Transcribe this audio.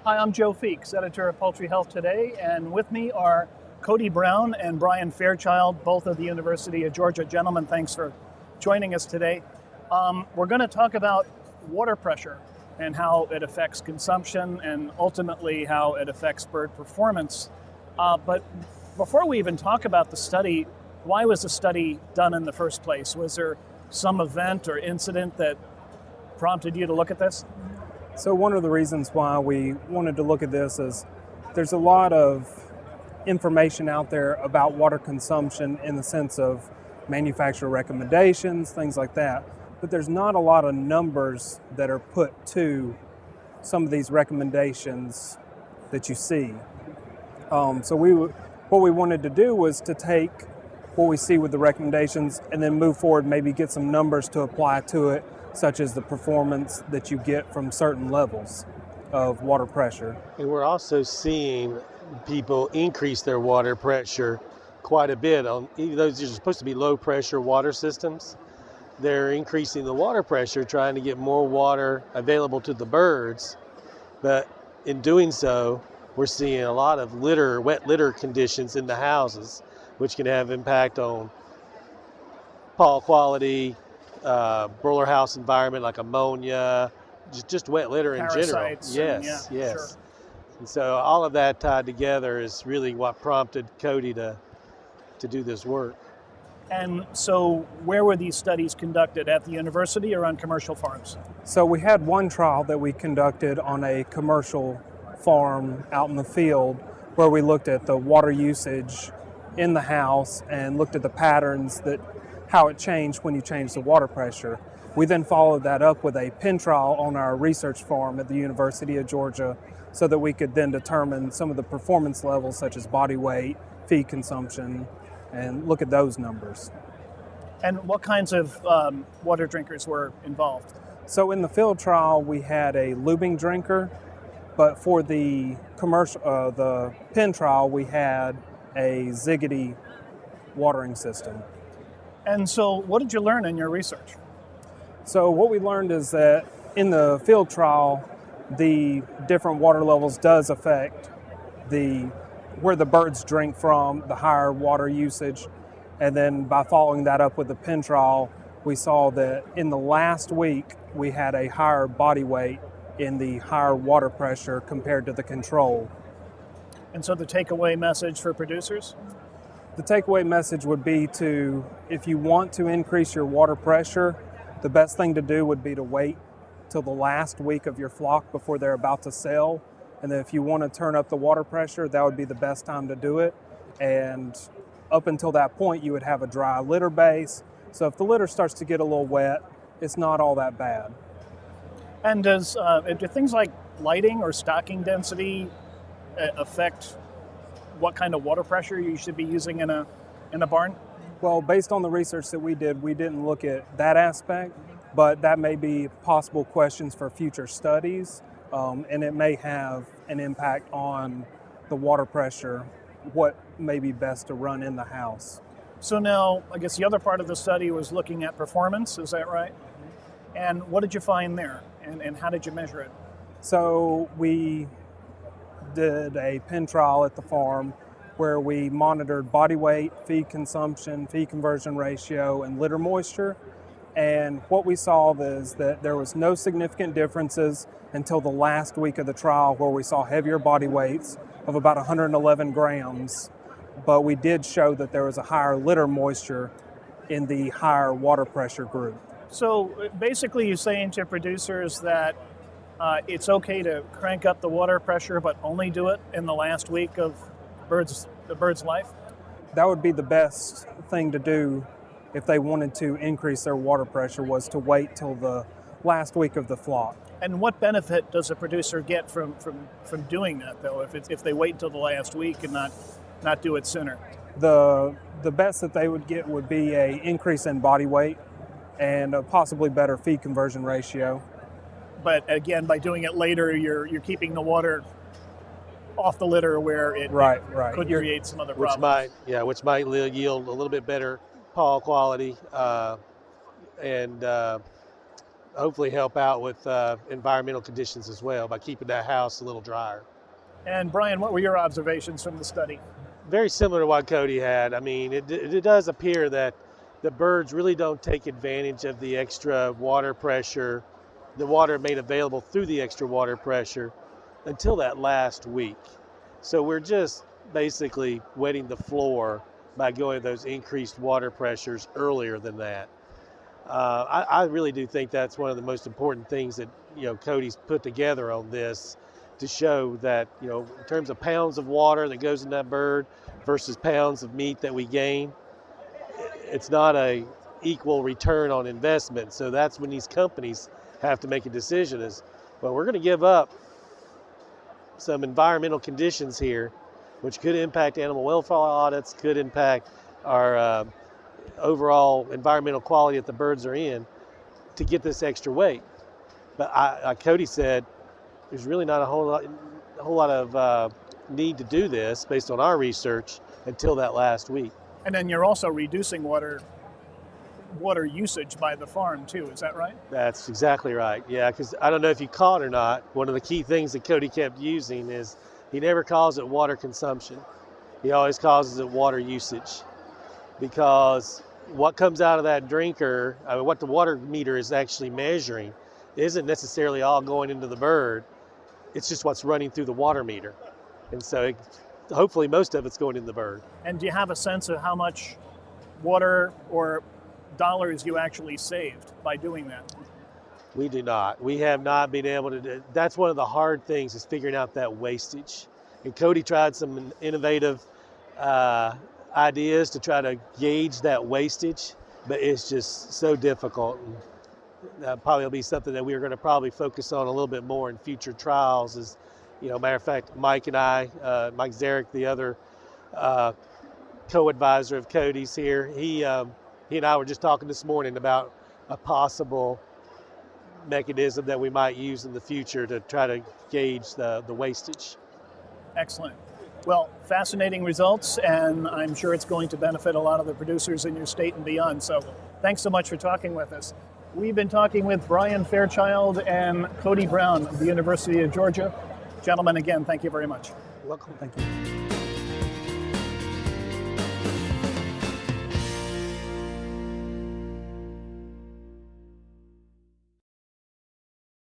Hi, I'm Joe Feeks, editor of Poultry Health Today, and with me are Cody Brown and Brian Fairchild, both of the University of Georgia. Gentlemen, thanks for joining us today. We're going to talk about water pressure and how it affects consumption and ultimately how it affects bird performance. But before we even talk about the study, why was the study done in the first place? Was there some event or incident that prompted you to look at this? So one of the reasons why we wanted to look at this is there's a lot of information out there about water consumption in the sense of manufacturer recommendations, things like that, but there's not a lot of numbers that are put to some of these recommendations that you see. What we wanted to do was to take what we see with the recommendations and then move forward, maybe get some numbers to apply to it, such as the performance that you get from certain levels of water pressure. And we're also seeing people increase their water pressure quite a bit. Even though these are supposed to be low pressure water systems, they're increasing the water pressure, trying to get more water available to the birds. But in doing so, we're seeing a lot of wet litter conditions in the houses, which can have impact on paw quality, broiler house environment like ammonia, just wet litter in general. Parasites. Yes. Sure. And so all of that tied together is really what prompted Cody to do this work. And so where were these studies conducted, at the university or on commercial farms? So we had one trial that we conducted on a commercial farm out in the field where we looked at the water usage in the house and looked at the patterns how it changed when you change the water pressure. We then followed that up with a pen trial on our research farm at the University of Georgia so that we could then determine some of the performance levels such as body weight, feed consumption, and look at those numbers. And what kinds of water drinkers were involved? So in the field trial, we had a lubing drinker, but for the the pen trial, we had a Ziggity watering system. And so what did you learn in your research? So what we learned is that in the field trial, the different water levels does affect where the birds drink from, the higher water usage. And then by following that up with the pen trial, we saw that in the last week, we had a higher body weight in the higher water pressure compared to the control. And so the takeaway message for producers? The takeaway message would be if you want to increase your water pressure, the best thing to do would be to wait till the last week of your flock before they're about to sell. And then if you want to turn up the water pressure, that would be the best time to do it. And up until that point, you would have a dry litter base. So if the litter starts to get a little wet, it's not all that bad. And do things like lighting or stocking density affect what kind of water pressure you should be using in a barn? Well, based on the research that we did, we didn't look at that aspect, but that may be possible questions for future studies, and it may have an impact on the water pressure, what may be best to run in the house. So now, I guess the other part of the study was looking at performance, is that right? And what did you find there, and how did you measure it? So we did a pen trial at the farm where we monitored body weight, feed consumption, feed conversion ratio, and litter moisture. And what we saw is that there was no significant differences until the last week of the trial, where we saw heavier body weights of about 111 grams. But we did show that there was a higher litter moisture in the higher water pressure group. So basically you're saying to producers that it's okay to crank up the water pressure, but only do it in the last week of the bird's life? That would be the best thing to do if they wanted to increase their water pressure, was to wait till the last week of the flock. And what benefit does a producer get from doing that, though, if they wait until the last week and not do it sooner? The best that they would get would be an increase in body weight and a possibly better feed conversion ratio. But again, by doing it later, you're keeping the water off the litter where it could create some other problems. Which might yield a little bit better paw quality and hopefully help out with environmental conditions as well by keeping that house a little drier. And Brian, what were your observations from the study? Very similar to what Cody had. I mean, it does appear that the birds really don't take advantage of the extra water pressure, the water made available through the extra water pressure until that last week. So we're just basically wetting the floor by going those increased water pressures earlier than that. I really do think that's one of the most important things that Cody's put together on this, to show that in terms of pounds of water that goes in that bird versus pounds of meat that we gain, it's not a equal return on investment. So that's when these companies have to make a decision: is, well, we're going to give up some environmental conditions here, which could impact animal welfare audits, could impact our overall environmental quality that the birds are in, to get this extra weight. But like Cody said, there's really not a whole lot of need to do this based on our research until that last week. And then you're also reducing water usage by the farm too, is that right? That's exactly right, yeah, because I don't know if you caught or not, one of the key things that Cody kept using is he never calls it water consumption. He always calls it water usage, because what comes out of that drinker, I mean, what the water meter is actually measuring isn't necessarily all going into the bird. It's just what's running through the water meter. And so hopefully most of it's going in the bird. And do you have a sense of how much water or dollars you actually saved by doing that? We do not. We have not been able to do. That's one of the hard things, is figuring out that wastage. And Cody tried some innovative ideas to try to gauge that wastage, but it's just so difficult. And probably will be something that we're going to probably focus on a little bit more in future trials. Is, matter of fact, Mike and I, Mike Zarek, the other co-advisor of Cody's here, he and I were just talking this morning about a possible mechanism that we might use in the future to try to gauge the wastage. Excellent. Well, fascinating results, and I'm sure it's going to benefit a lot of the producers in your state and beyond. So thanks so much for talking with us. We've been talking with Brian Fairchild and Cody Brown of the University of Georgia. Gentlemen, again, thank you very much. Welcome. Thank you.